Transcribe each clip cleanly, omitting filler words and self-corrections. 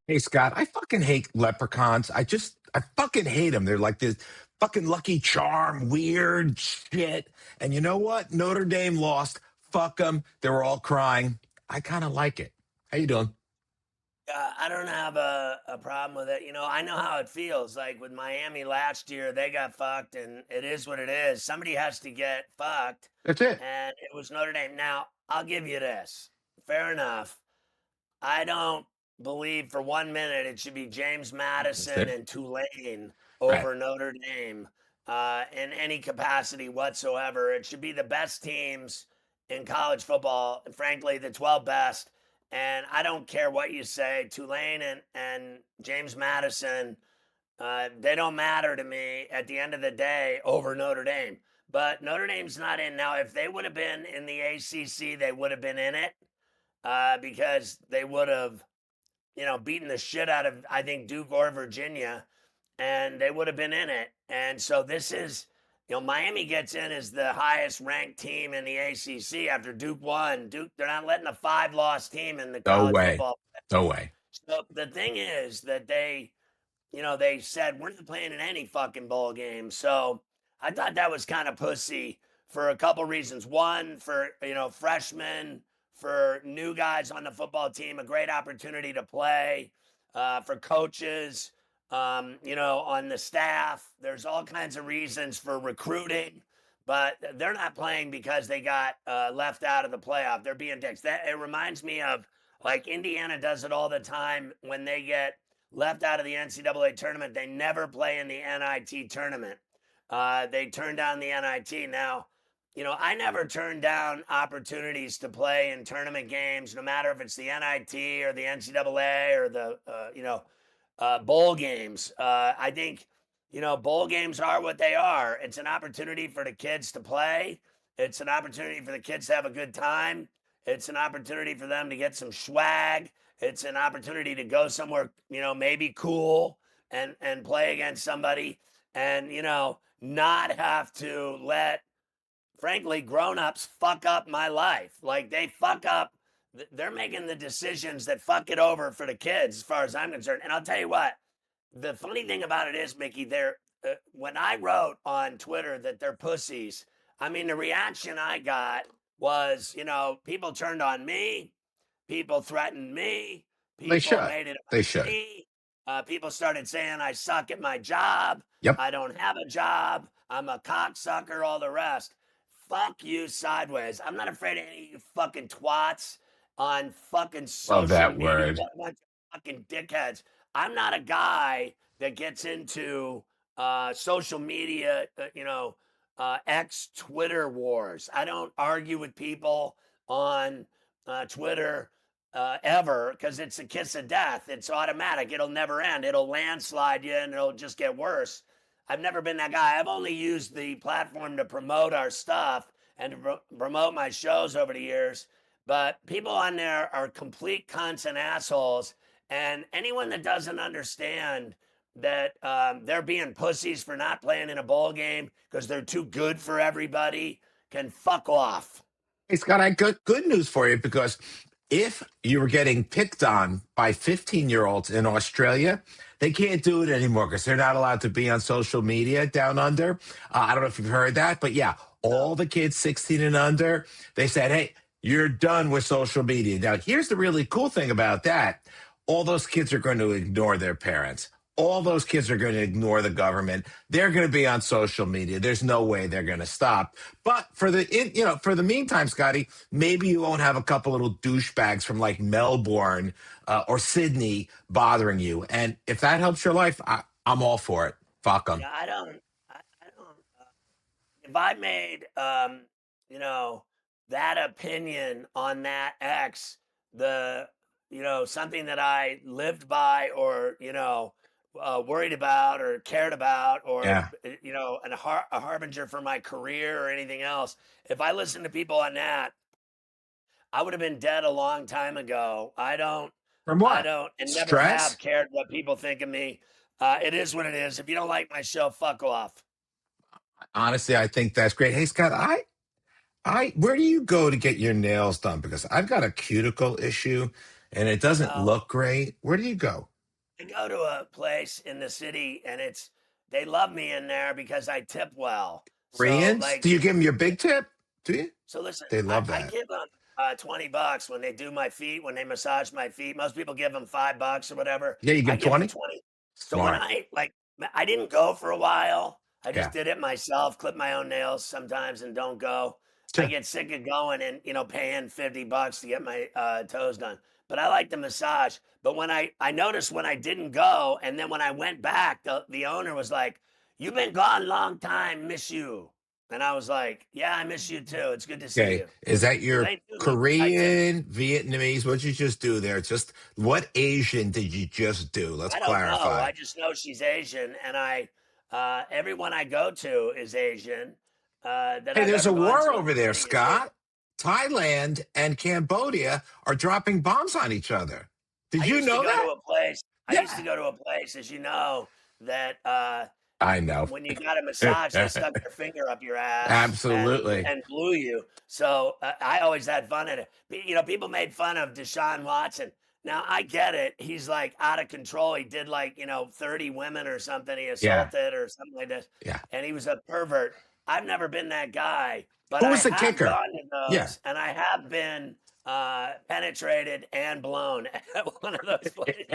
Hey Scott, I fucking hate leprechauns. I fucking hate them. They're like this fucking Lucky Charm, weird shit. And you know what? Notre Dame lost. Fuck them. They were all crying. I kind of like it. How you doing? I don't have a problem with it. I know how it feels. Like with Miami last year, they got fucked, and it is what it is. Somebody has to get fucked, That's it. and it was Notre Dame. Now, I'll give you this. Fair enough. I don't believe for 1 minute it should be James That's Madison it. and Tulane Right. over Notre Dame in any capacity whatsoever. It should be the best teams in college football, and frankly, the 12 best. And I don't care what you say, Tulane and James Madison, they don't matter to me at the end of the day over Notre Dame. But Notre Dame's not in. Now, if they would have been in the ACC, they would have been in it because they would have, beaten the shit out of, I think, Duke or Virginia, and they would have been in it. And so this is, Miami gets in as the highest ranked team in the ACC after Duke won. Duke, they're not letting a 5-loss team in the No college way. football. No way. So the thing is that they said we're not playing in any fucking bowl game. So I thought that was kind of pussy for a couple reasons. One, for freshmen, for new guys on the football team, a great opportunity to play. For coaches, on the staff, there's all kinds of reasons for recruiting. But they're not playing because they got left out of the playoff. They're being dicks. That it reminds me of like Indiana does it all the time when they get left out of the NCAA tournament. They never play in the NIT tournament. They turn down the NIT. Now, I never turn down opportunities to play in tournament games, no matter if it's the NIT or the NCAA or the, bowl games. I think, bowl games are what they are. It's an opportunity for the kids to play. It's an opportunity for the kids to have a good time. It's an opportunity for them to get some swag. It's an opportunity to go somewhere, maybe cool and play against somebody and, not have to let, frankly, grown-ups fuck up my life. Like they fuck up, they're making the decisions that fuck it over for the kids as far as I'm concerned. And I'll tell you what, the funny thing about it is, Mickey, when I wrote on Twitter that they're pussies, I mean, the reaction I got was, people turned on me, people threatened me, They people should. made it They about should. me. People started saying I suck at my job. Yep. I don't have a job. I'm a cocksucker, all the rest. Fuck you sideways. I'm not afraid of any of you fucking twats on fucking Love social that media. word. What bunch of fucking dickheads. I'm not a guy that gets into social media, X Twitter wars. I don't argue with people on Twitter ever because it's a kiss of death. It's automatic. It'll never end. It'll landslide you and it'll just get worse. I've never been that guy. I've only used the platform to promote our stuff and to promote my shows over the years. But people on there are complete cunts and assholes. And anyone that doesn't understand that they're being pussies for not playing in a bowl game because they're too good for everybody can fuck off. Hey Scott, I got good news for you because if you were getting picked on by 15-year-olds in Australia, they can't do it anymore because they're not allowed to be on social media down under. I don't know if you've heard that, but yeah, all the kids 16 and under, they said, hey, you're done with social media. Now, here's the really cool thing about that. All those kids are going to ignore their parents. All those kids are going to ignore the government. They're going to be on social media. There's no way they're going to stop. But for the meantime, Scotty, maybe you won't have a couple little douchebags from like Melbourne or Sydney bothering you. And if that helps your life, I'm all for it. Fuck them. Yeah, I don't. If I made, that opinion on that X, something that I lived by or, worried about or cared about or, Yeah. a harbinger for my career or anything else, if I listened to people on that, I would have been dead a long time ago. From I what? don't, and never have Stress? cared what people think of me. It is what it is. If you don't like my show, fuck off. Honestly, I think that's great. Hey, Scott, where do you go to get your nails done? Because I've got a cuticle issue and it doesn't Well, look great. Where do you go? I go to a place in the city, and they love me in there because I tip well. So Koreans? like, Do you give them your big tip? Do you? so listen, They love I that. give them $20 when they do my feet, when they massage my feet. Most people give them $5 or whatever. Yeah, you I give give them 20? 20. So when Smart. I didn't go for a while. I just Yeah. did it myself, clip my own nails sometimes and don't go. I Sure. get sick of going and paying $50 to get my toes done. But I like the massage. But when I noticed when I didn't go, and then when I went back, the owner was like, "You've been gone a long time, miss you." And I was like, "Yeah, I miss you too. It's good to see Okay. you." Is that So your they do me. I tip. Korean, Vietnamese? What'd you just do there? Just what Asian did you just do? Let's I don't know. clarify. I just know she's Asian, and everyone I go to is Asian that Hey, I've there's ever a gone war to in over the there, city is Asian. Scott. Thailand and Cambodia are dropping bombs on each other. I Did you used to know go to that? a place. I used to Yeah. go to a place, as you know, that I know. when you got a massage, they stuck their finger up your ass Absolutely. and blew you. So I always had fun at it. People made fun of Deshaun Watson. Now I get it. He's like out of control. He did like 30 women or something. He Yeah. assaulted or something like this, Yeah. and he was a pervert. I've never been that guy, but Who I was the have kicker? gone to Yeah. those, and I have been penetrated and blown at one of those places.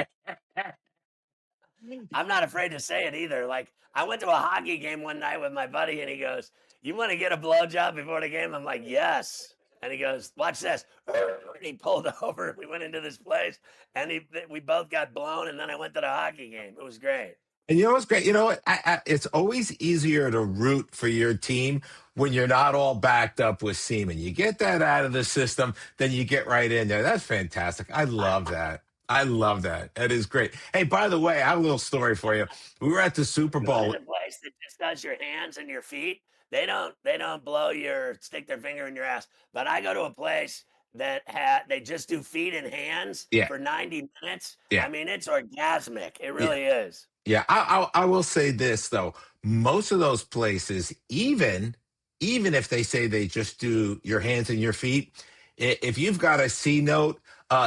I'm not afraid to say it either. Like, I went to a hockey game one night with my buddy, and he goes, "You want to get a blowjob before the game?" I'm like, "Yes." And he goes, "Watch this." And he pulled over. We went into this place, and we both got blown. And then I went to the hockey game. It was great. And you know what's great? You know what? It's always easier to root for your team when you're not all backed up with semen. You get that out of the system, then you get right in there. That's fantastic. I love that. I love that. That is great. Hey, by the way, I have a little story for you. We were at the Super Going Bowl. to the place that just does your hands and your feet, they don't blow your stick their finger in your ass. But I go to a place that they just do feet and hands Yeah, for 90 minutes. I yeah, mean, it's orgasmic. It yeah. really is. Yeah, I will say this though. Most of those places, even if they say they just do your hands and your feet, if you've got a C note,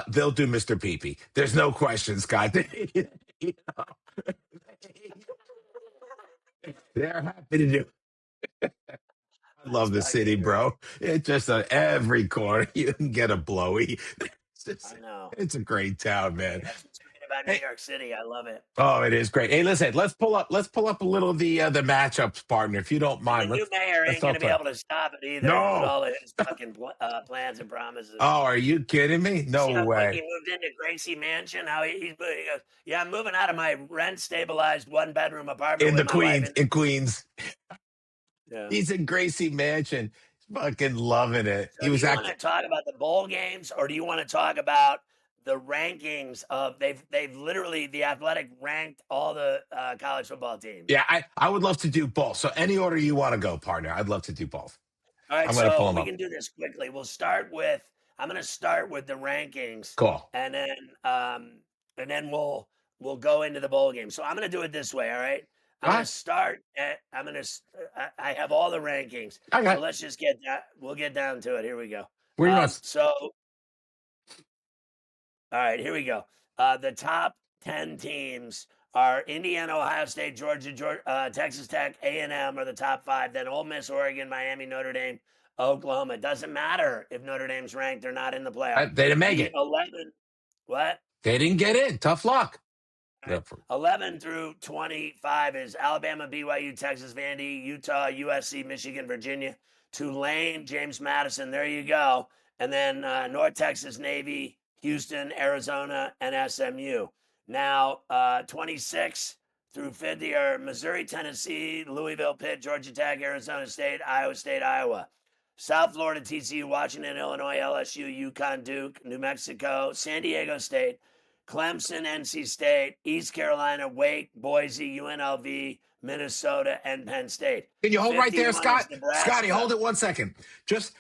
they'll do Mr. Peepee. There's no question, Scott. They're happy to do. I That's love the fucking city, great. bro. It's just every corner you can get a blowy. It's just, I know. it's a great town, man. That's what's great about New Hey, York City. I love it. oh, it is great. Hey, listen, let's pull up a little of the matchups, partner, if you don't And the mind. new mayor Let's ain't going talk to be to. able to stop it either with No. all of his fucking plans and promises. Oh, are you kidding me? You No see how quick way. he moved into Gracie Mansion? He goes, "Yeah, I'm moving out of my rent stabilized 1 bedroom apartment In with the my wife." Queens, in Queens. Yeah. He's in Gracie Mansion. Fucking loving it. So He do was you want to actually. talk about the bowl games, or do you want to talk about the rankings of they've literally the Athletic ranked all the college football teams? Yeah, I would love to do both. So any order you want to go, partner. I'd love to do both. All right, I'm gonna pull so them we up. can do this quickly. I'm going to start with the rankings, Cool. and then we'll go into the bowl game. So I'm going to do it this way. All right, I'm going to Ah, start at I have all the rankings. I So got. let's just get that. We'll get down to it. Here we go. Where you want? So all right, here we go. The top 10 teams are Indiana, Ohio State, Georgia, Texas Tech, A&M are the top 5. Then Ole Miss, Oregon, Miami, Notre Dame, Oklahoma. It doesn't matter if Notre Dame's ranked; they're not in the playoff. They didn't make The it. 11, what? They didn't get in. Tough luck. All right. 11 through 25 is Alabama, BYU, Texas, Vandy, Utah, USC, Michigan, Virginia, Tulane, James Madison. There you go. And then North Texas, Navy, Houston, Arizona, and SMU. Now, 26 through 50 are Missouri, Tennessee, Louisville, Pitt, Georgia Tech, Arizona State, Iowa. South Florida, TCU, Washington, Illinois, LSU, UConn, Duke, New Mexico, San Diego State, Clemson, NC State, East Carolina, Wake, Boise, UNLV, Minnesota, and Penn State. Can you hold right there, 51 Scott? is Scotty, Nebraska. hold it 1 second. Just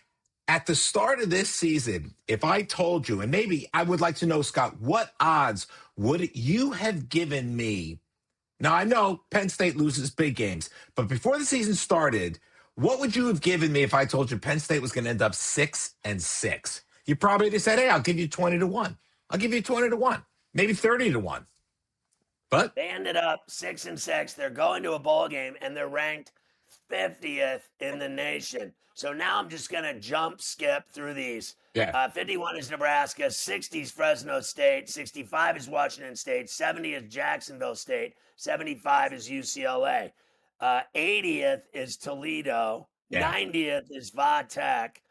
at the start of this season, if I told you, and maybe I would like to know, Scott, what odds would you have given me? Now, I know Penn State loses big games, but before the season started, what would you have given me if I told you Penn State was going to end up 6-6? You probably would have said, hey, I'll give you 20 to 1. I'll give you 20 to 1, maybe 30 to 1. But They ended up 6-6. They're going to a bowl game and they're ranked 50th in the nation. So now I'm just going to jump skip through these. yeah, 51 is Nebraska, 60 is Fresno State, 65 is Washington State, 70 is Jacksonville State, 75 is UCLA, 80th is Toledo, yeah, 90th is Va Tech,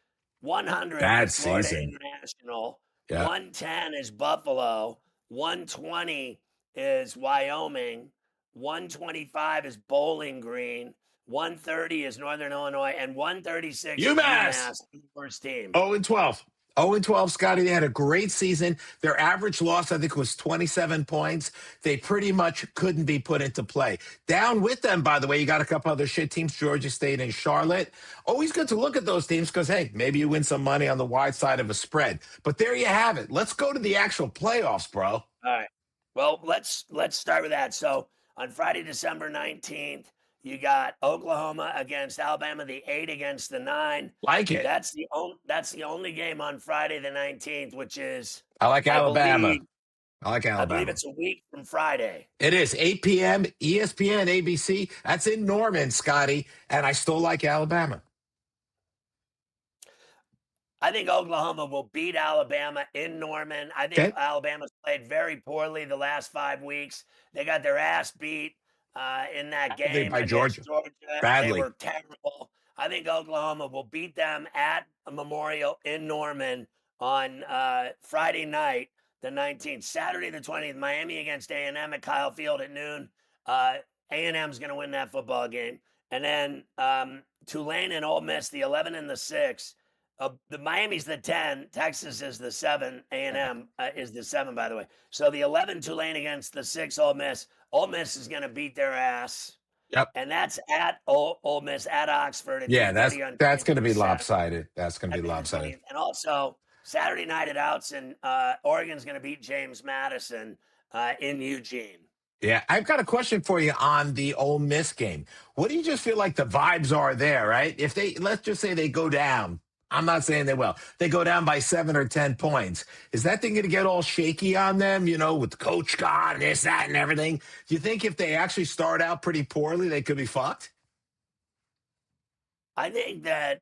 100th bad is Florida season. International, Yeah, 110 is Buffalo, 120 is Wyoming, 125 is Bowling Green, 130 is Northern Illinois, and 136 is UMass UMass, worst team. 0-12. 0-12, Scotty. They had a great season. Their average loss, I think, was 27 points. They pretty much couldn't be put into play. Down with them, by the way, you got a couple other shit teams, Georgia State and Charlotte. Always good to look at those teams because, hey, maybe you win some money on the wide side of a spread. But there you have it. Let's go to the actual playoffs, bro. All right. Well, let's start with that. So on Friday, December 19th, you got Oklahoma against Alabama, the 8 against the 9. Like it. That's the only game on Friday the 19th, which is I like I Alabama. believe I like I believe Alabama. it's a week from Friday. It is 8 p.m. ESPN, ABC. That's in Norman, Scotty. And I still like Alabama. I think Oklahoma will beat Alabama in Norman. I think Okay. Alabama's played very poorly the last 5 weeks. They got their ass beat in that Badly game by against Georgia. Georgia. They Badly. were terrible. I think Oklahoma will beat them at Memorial in Norman on Friday night, the 19th. Saturday, the 20th, Miami against A&M at Kyle Field at noon. A&M's going to win that football game. And then Tulane and Ole Miss, the 11 and the 6. The Miami's the 10, Texas is the 7, A&M is the 7, by the way. So the 11 Tulane against the 6 Ole Miss. Ole Miss is going to beat their ass, Yep. and that's at Ole Miss at Oxford at Yeah, 2:30 on that's going to be Saturday. lopsided. That's going to be That'd be the lopsided. 20th, and also Saturday night at Outson, Oregon's going to beat James Madison in Eugene. Yeah, I've got a question for you on the Ole Miss game. What do you just feel like the vibes are there, right? If they, let's just say they go down, I'm not saying they will, they go down by 7 or 10 points. Is that thing going to get all shaky on them, with coach gone, this, that, and everything? Do you think if they actually start out pretty poorly, they could be fucked? I think that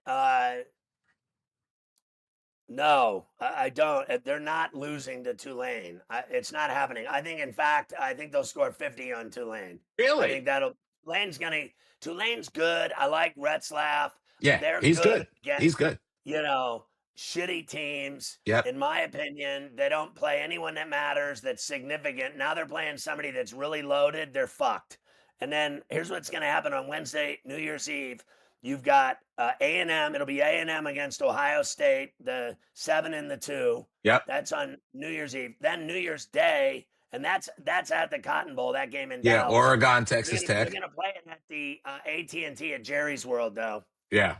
no, I don't. They're not losing to Tulane. It's not happening. I think, in fact, I think they'll score 50 on Tulane. I Really? think Tulane's good. I like Retzlaff. Yeah, They're he's good good. He's against, good. you know, shitty teams. Yep. In my opinion, they don't play anyone that matters, that's significant. Now they're playing somebody that's really loaded. They're fucked. And then here's what's going to happen on Wednesday, New Year's Eve. You've got A&M. It'll be A&M against Ohio State, the 7 and the 2. Yep. That's on New Year's Eve. Then New Year's Day, and that's at the Cotton Bowl. That game in Yeah, Dallas. Oregon, They're Texas gonna, they're Tech. gonna play it at the AT&T at Jerry's World, though. Yeah.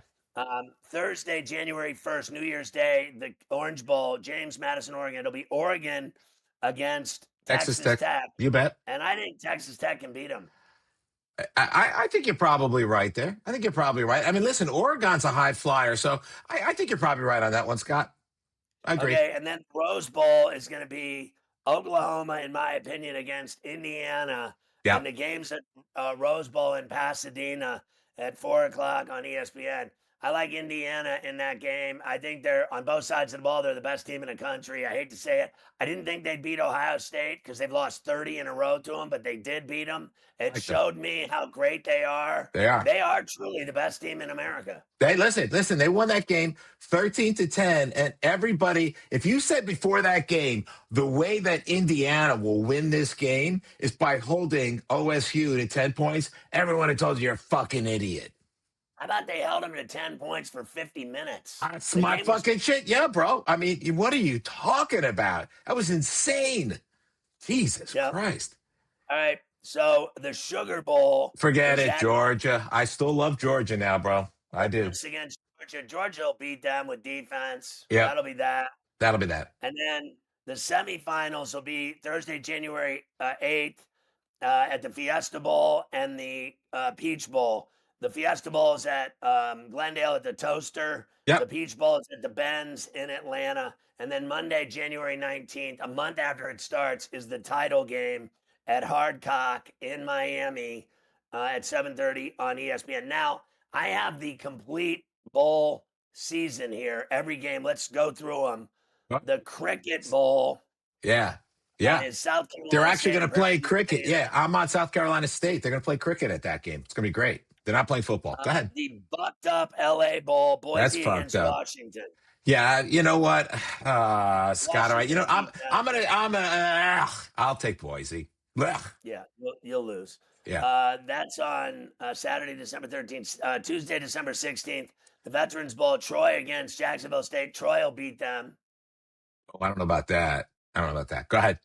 Thursday, January 1st, New Year's Day, the Orange Bowl, James Madison, Oregon. It'll be Oregon against Texas Texas Tech. Tech, You bet. and I think Texas Tech can beat them. I think you're probably right there. I think you're probably right. I mean, listen, Oregon's a high flyer, so I think you're probably right on that one, Scott. I agree. Okay, and then Rose Bowl is going to be Oklahoma, in my opinion, against Indiana, and Yep. the game's at Rose Bowl in Pasadena at 4 o'clock on ESPN. I like Indiana in that game. I think they're on both sides of the ball. They're the best team in the country. I hate to say it. I didn't think they'd beat Ohio State because they've lost 30 in a row to them, but they did beat them. I It like them. showed me how great they are. They are. They are truly the best team in America. They listen, they won that game 13-10. And everybody, if you said before that game, the way that Indiana will win this game is by holding OSU to 10 points, everyone had told you you're a fucking idiot. How about they held them to 10 points for 50 minutes? That's The my game was fucking shit. Yeah, bro. I mean, what are you talking about? That was insane. Jesus Yep. Christ. All right. So the Sugar Bowl. Forget is it, at Georgia. I still love Georgia now, bro. I do. It's against Georgia. Georgia will beat them with defense. Yep. That'll be that. That'll be that. And then the semifinals will be Thursday, January 8th at the Fiesta Bowl and the Peach Bowl. The Fiesta Bowl is at Glendale at the Toaster. Yep. The Peach Bowl is at the Benz in Atlanta. And then Monday, January 19th, a month after it starts, is the title game at Hardcock in Miami at 7:30 on ESPN. Now, I have the complete bowl season here. Every game, let's go through them. The Cricket Bowl Yeah. Yeah. is South They're Carolina actually State going and to play Prairie View cricket. State. Yeah. I'm on South Carolina State. They're going to play cricket at that game. It's going to be great. They're not playing football. Go ahead. The Bucked Up LA Bowl, That's Boise fucked against up. Washington. Yeah, you know what, Scott? All right, Washington will beat them. I'll take Boise. Ugh. Yeah, you'll lose. Yeah. That's on Saturday, December 13th. Tuesday, December 16th. The Veterans Bowl, Troy against Jacksonville State. Troy will beat them. Oh, I don't know about that. I don't know about that. Go ahead.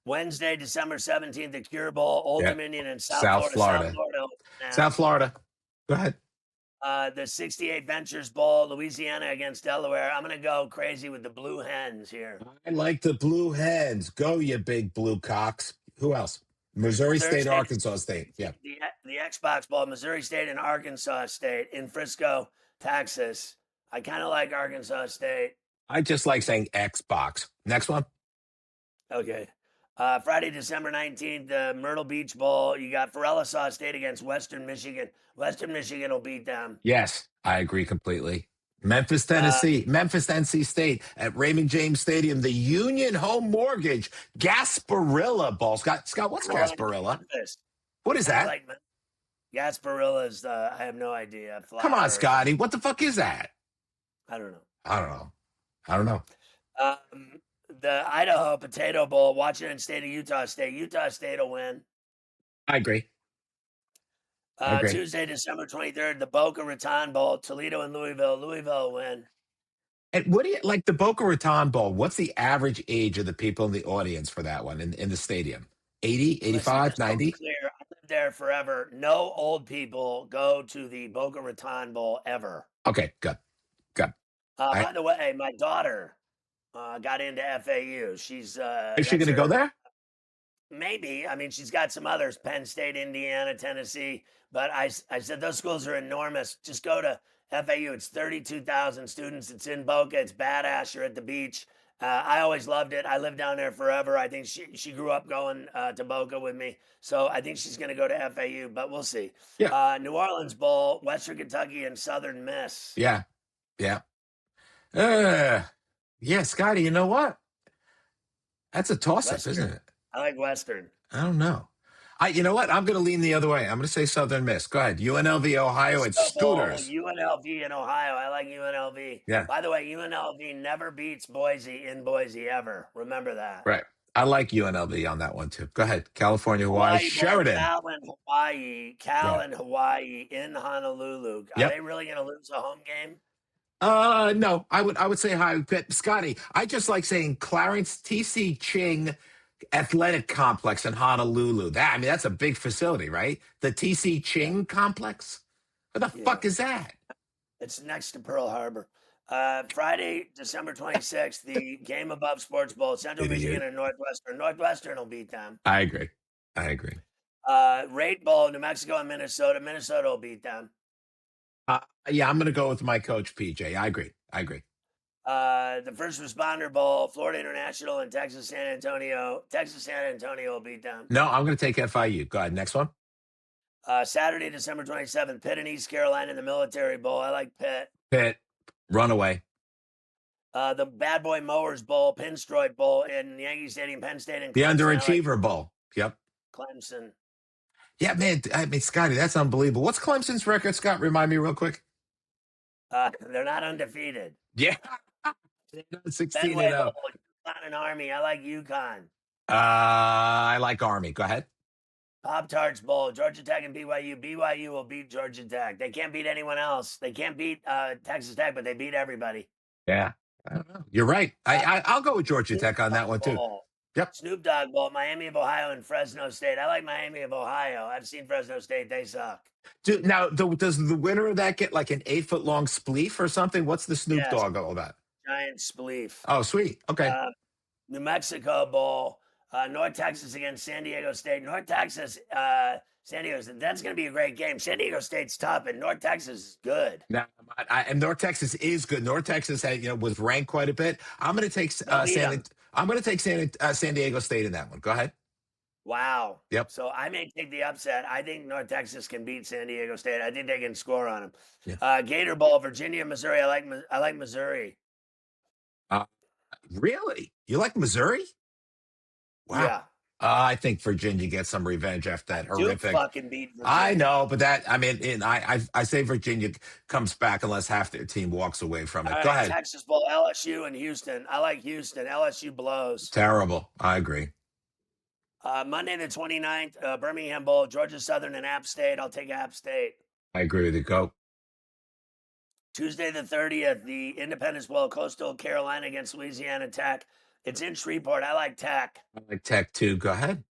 Wednesday, December 17th, the Cure Bowl, Old Yeah. Dominion in South South Florida. South Florida. Florida. South Florida. Go ahead. The 68 Ventures Bowl, Louisiana against Delaware. I'm going to go crazy with the Blue Hens here. I like the Blue Hens. Go, you big blue cocks. Who else? Missouri State, Thursday, Arkansas State. Yeah. the Xbox Bowl, Missouri State and Arkansas State in Frisco, Texas. I kind of like Arkansas State. I just like saying Xbox. Next one. Okay. Friday, December 19th, the Myrtle Beach Bowl. You got Forellisaw State against Western Michigan. Western Michigan will beat them. Yes, I agree completely. Memphis, Uh, Tennessee, Memphis, NC State at Raymond James Stadium, the Union Home Mortgage Gasparilla Bowl. Scott, what's I like Gasparilla? Memphis. What is I that? like Gasparilla's. I have no idea. Come on, Flower. Scotty. What the fuck is that? I don't know. I don't know. I don't know. The Idaho Potato Bowl, Washington State and Utah State. Utah State will win. I agree. I agree. Tuesday, December 23rd, the Boca Raton Bowl, Toledo and Louisville. Louisville will win. And what do you like the Boca Raton Bowl? What's the average age of the people in the audience for that one in the stadium? 80, Listen, 85, just so we're 90? clear, I lived there forever. No old people go to the Boca Raton Bowl ever. Okay, good. Good. By the way, my daughter got into FAU. She's Is she going to go there? Maybe. I mean, she's got some others: Penn State, Indiana, Tennessee. But I said those schools are enormous. Just go to FAU. It's 32,000 students. It's in Boca. It's badass. You're at the beach. I always loved it. I lived down there forever. I think she grew up going to Boca with me. So I think she's going to go to FAU, but we'll see. Yeah. New Orleans Bowl, Western Kentucky, and Southern Miss. Yeah. Yeah. Yeah, Scotty, you know what? That's a toss-up, isn't it? I like Western. I don't know. You know what? I'm going to lean the other way. I'm going to say Southern Miss. Go ahead. UNLV, Ohio, and Scooters. UNLV in Ohio. I like UNLV. Yeah. By the way, UNLV never beats Boise in Boise ever. Remember that. Right. I like UNLV on that one too. Go ahead. California, Hawaii, Sheridan. Cal and Hawaii in Honolulu. Are they really going to lose a home game? No. I would say hi, but Scotty. I just like saying Clarence TC Ching Athletic Complex in Honolulu. That's a big facility, right? The TC Ching Complex. What the fuck is that? It's next to Pearl Harbor. Friday, December 26th, the Game Above Sports Bowl, Central Michigan and Northwestern. Northwestern will beat them. I agree. Rate Bowl, New Mexico and Minnesota. Minnesota will beat them. Yeah, I'm going to go with my coach, PJ. I agree. The First Responder Bowl, Florida International and Texas San Antonio. Texas San Antonio will beat them. No, I'm going to take FIU. Go ahead. Next one. Saturday, December 27th, Pitt and East Carolina in the Military Bowl. I like Pitt. Pitt, runaway. The Bad Boy Mowers Bowl, Pinstripe Bowl in Yankee Stadium, Penn State, and The Clemson. Underachiever Bowl. Yep. Clemson. Yeah, man. Scotty, that's unbelievable. What's Clemson's record, Scott? Remind me real quick. They're not undefeated. Yeah. 16-0. UConn and Army. I like UConn. I like Army. Go ahead. Pop-Tarts Bowl, Georgia Tech and BYU. BYU will beat Georgia Tech. They can't beat anyone else. They can't beat Texas Tech, but they beat everybody. Yeah. I don't know. You're right. I'll go with Georgia Tech on that one, too. Yep. Snoop Dogg Bowl, Miami of Ohio and Fresno State. I like Miami of Ohio. I've seen Fresno State. They suck. Dude, now, does the winner of that get like an 8-foot-long spleef or something? What's the Snoop Dogg all about? Giant spleef. Oh, sweet. Okay. New Mexico Bowl, North Texas against San Diego State. North Texas, San Diego State. That's going to be a great game. San Diego State's tough, and North Texas is good. Now, and North Texas is good. North Texas was ranked quite a bit. I'm going to take San Diego State in that one. Go ahead. Wow. Yep. So I may take the upset. I think North Texas can beat San Diego State. I think they can score on them. Yeah. Gator Bowl, Virginia, Missouri. I like Missouri. Uh, really? You like Missouri? Wow. Yeah. I think Virginia gets some revenge after that Duke horrific. fucking beat I Virginia. know, but that I mean, I say Virginia comes back unless half their team walks away from it. All Go right, ahead. Texas Bowl, LSU and Houston. I like Houston. LSU blows. Terrible. I agree. Monday the 29th, Birmingham Bowl, Georgia Southern and App State. I'll take App State. I agree with you. Go. Tuesday the 30th, the Independence Bowl, Coastal Carolina against Louisiana Tech. It's in Shreveport. I like Tech. I like Tech too. Go ahead.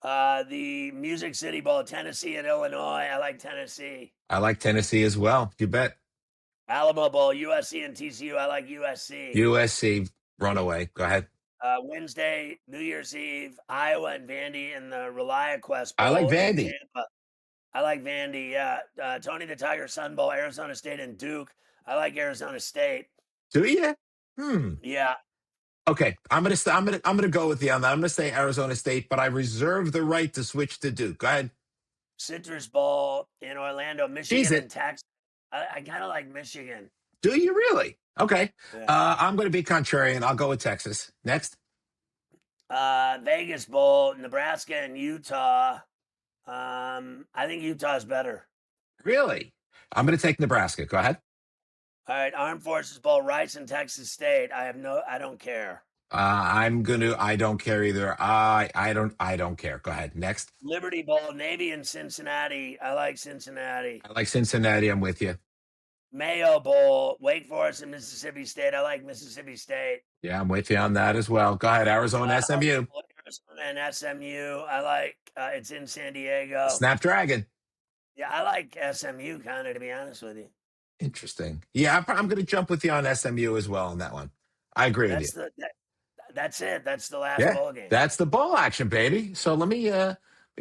The Music City Bowl, Tennessee and Illinois. I like Tennessee. I like Tennessee as well. You bet. Alamo Bowl, USC and TCU. I like USC. USC runaway. Go ahead. Wednesday, New Year's Eve, Iowa and Vandy in the ReliaQuest I like Bowl in Vandy. Tampa. I like Vandy. Yeah. Tony the Tiger Sun Bowl, Arizona State and Duke. I like Arizona State. Do you? Hmm. Yeah. Okay. I'm gonna go with you on that. I'm gonna say Arizona State, but I reserve the right to switch to Duke. Go ahead. Citrus Bowl in Orlando, Cheese Michigan it. and Texas. I kind of like Michigan. Do you really? Okay. Yeah. I'm going to be contrarian. I'll go with Texas. Next. Vegas Bowl, Nebraska and Utah. I think Utah's better. Really? I'm going to take Nebraska. Go ahead. All right, Armed Forces Bowl, Rice and Texas State. I don't care. I don't care either. I don't care. Go ahead. Next. Liberty Bowl, Navy and Cincinnati. I like Cincinnati. I like Cincinnati. I'm with you. Mayo Bowl, Wake Forest and Mississippi State. I like Mississippi State. Yeah, I'm with you on that as well. Go ahead. Arizona, SMU. Arizona and SMU. I like it's in San Diego. Snapdragon. Yeah, I like SMU kind of, to be honest with you. Interesting. Yeah, I'm going to jump with you on SMU as well on that one. I agree with you. That's it. That's the last Yeah, bowl game. that's the bowl action, baby. So let me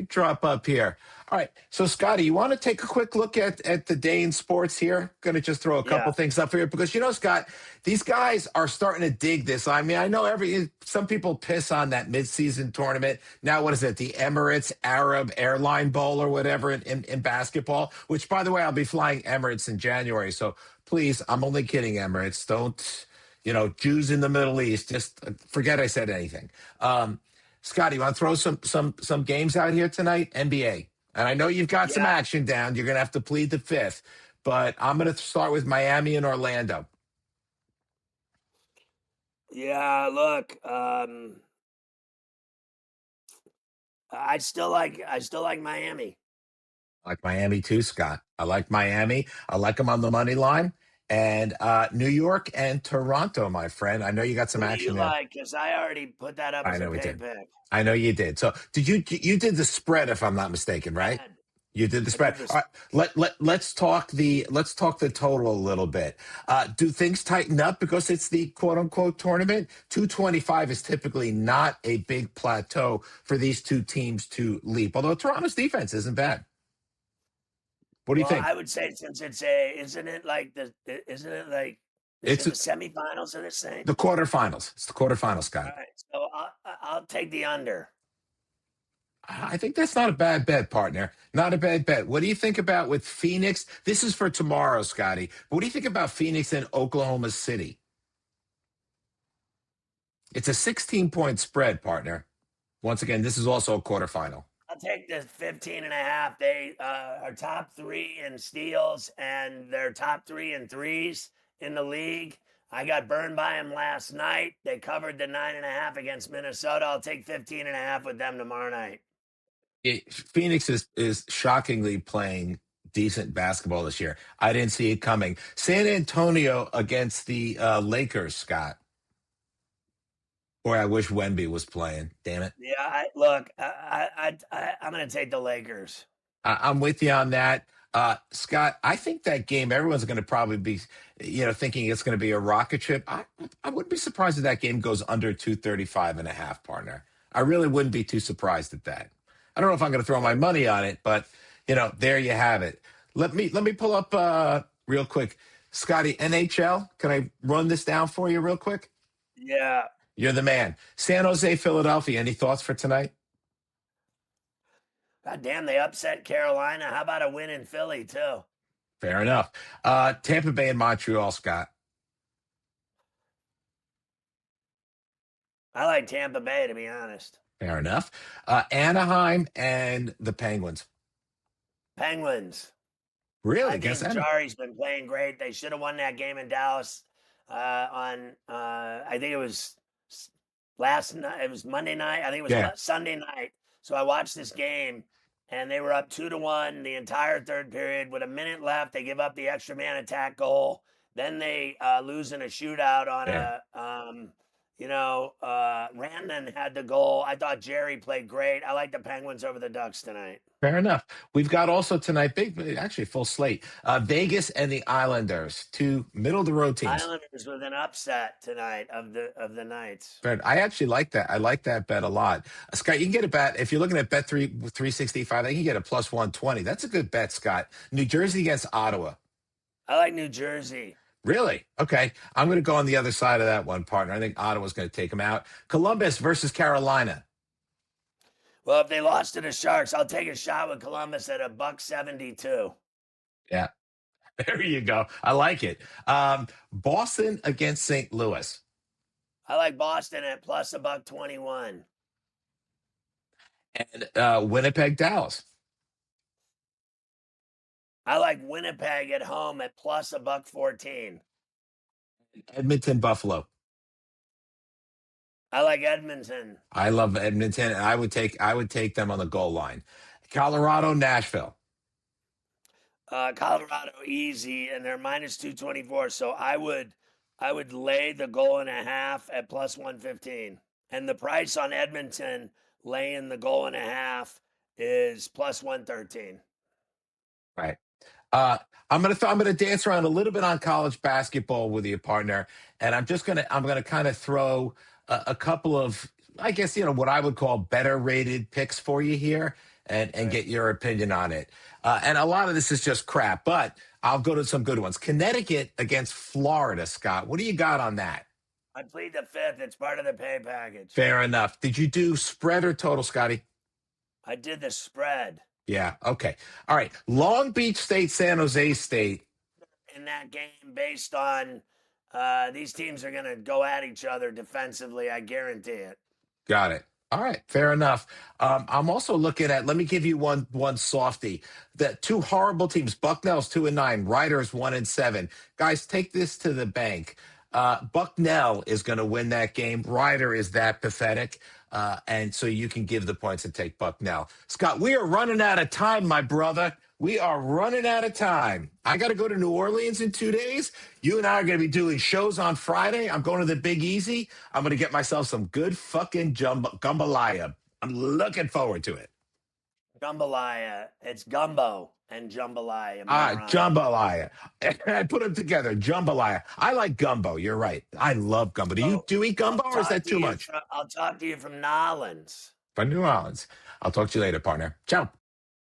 drop up here. All right. So Scotty, you want to take a quick look at the day in sports here? Going to just throw a couple Yeah. things up here because Scott, these guys are starting to dig this. I mean, I know some people piss on that midseason tournament. Now, what is it? The Emirates Arab Airline Bowl or whatever in basketball, which by the way, I'll be flying Emirates in January. So please, I'm only kidding, Emirates. Don't, Jews in the Middle East, just forget I said anything. Scotty, you want to throw some games out here tonight? NBA. And I know you've got some Yeah. action down. You're going to have to plead the fifth, but I'm going to start with Miami and Orlando. Yeah, look, I still like Miami. I like Miami too, Scott. I like Miami. I like them on the money line. And New York and Toronto, my friend. I know you got some Who do you action there. like? Because I already put that up I as a know we pay did. pick. I know you did. So you did the spread, if I'm not mistaken, right? Ed, You did the I spread. did this. All right, let's talk the total a little bit. Do things tighten up because it's the quote unquote tournament? 225 is typically not a big plateau for these two teams to leap. Although Toronto's defense isn't bad. What do you Well, think? I would say since it's isn't it like the It's semifinals of this thing? the quarterfinals. It's the quarterfinals, All Scott. right, so I'll take the under. I think that's not a bad bet, partner. Not a bad bet. What do you think about with Phoenix? This is for tomorrow, Scotty. But what do you think about Phoenix and Oklahoma City? It's a 16-point spread, partner. Once again, this is also a quarterfinal. I'll take the 15.5. They are top 3 in steals and they're top 3 in threes in the league. I got burned by them last night. They covered the 9.5 against Minnesota. I'll take 15.5 with them tomorrow night. Phoenix is shockingly playing decent basketball this year. I didn't see it coming. San Antonio against the Lakers, Scott. Boy, I wish Wemby was playing. Damn it. Yeah, I'm going to take the Lakers. I'm with you on that. Scott, I think that game, everyone's going to probably be, thinking it's going to be a rocket ship. I wouldn't be surprised if that game goes under 235 and a half, partner. I really wouldn't be too surprised at that. I don't know if I'm going to throw my money on it, but, there you have it. Let me pull up real quick. Scotty, NHL, can I run this down for you real quick? Yeah. You're the man. San Jose, Philadelphia, any thoughts for tonight? God damn, they upset Carolina. How about a win in Philly too? Fair enough. Tampa Bay and Montreal, Scott. I like Tampa Bay, to be honest. Fair enough. Anaheim and the Penguins. Penguins. Really? I Against think Anaheim? Jari's been playing great. They should have won that game in Dallas on I think it was last night. It was Monday night. I think it was Yeah, Sunday night. So I watched this game, and they were up 2-1 the entire third period. With a minute left, they give up the extra man attack goal. Then they lose in a shootout on yeah. Rant had the goal. I thought Jerry played great. I like the Penguins over the Ducks tonight. Fair enough. We've got also tonight, big, actually full slate. Vegas and the Islanders, two middle of the road teams. Islanders with an upset tonight of the Knights. I actually like that. I like that bet a lot. Scott, you can get a bet if you're looking at bet 365. They can get a plus 120. That's a good bet, Scott. New Jersey against Ottawa. I like New Jersey. Really? Okay. I'm going to go on the other side of that one, partner. I think Ottawa's going to take them out. Columbus versus Carolina. Well, if they lost to the Sharks, I'll take a shot with Columbus at a $1.72. Yeah. There you go. I like it. Boston against St. Louis. I like Boston at plus a $1.21. And Winnipeg, Dallas. I like Winnipeg at home at plus a $1.14. Edmonton, Buffalo. I like Edmonton. I love Edmonton. And I would take them on the goal line. Colorado, Nashville. Colorado easy, and they're minus 224. So I would lay the goal and a half at plus 115. And the price on Edmonton laying the goal and a half is plus 113. Right. Uh, I'm gonna dance around a little bit on college basketball with you, partner, and I'm gonna kind of throw a couple of, I guess, what I would call better rated picks for you here, and Right. get your opinion on it. And a lot of this is just crap, but I'll go to some good ones. Connecticut against Florida, Scott. What do you got on that? I plead the fifth. It's part of the pay package. Fair enough. Did you do spread or total, Scotty? I did the spread Yeah. Okay. All right. Long Beach State, San Jose State. in that game based on these teams are going to go at each other defensively. I guarantee it. Got it. All right, fair enough. I'm also looking at. Let me give you one softy. The two horrible teams: Bucknell's 2-9, Riders 1-7. Guys, take this to the bank. Bucknell is going to win that game. Ryder is that pathetic, and so you can give the points and take Bucknell. Scott, we are running out of time, my brother. We are running out of time. I got to go to New Orleans in 2 days. You and I are going to be doing shows on Friday. I'm going to the Big Easy. I'm going to get myself some good fucking jambalaya. I'm looking forward to it. Jambalaya. It's gumbo and jambalaya, Ah, moron. jambalaya. I put them together. Jambalaya. I like gumbo. You're right. I love gumbo. Do you So do you eat gumbo, or is that too much? I'll talk to you from Nolans. From New Orleans. I'll talk to you later, partner. Ciao.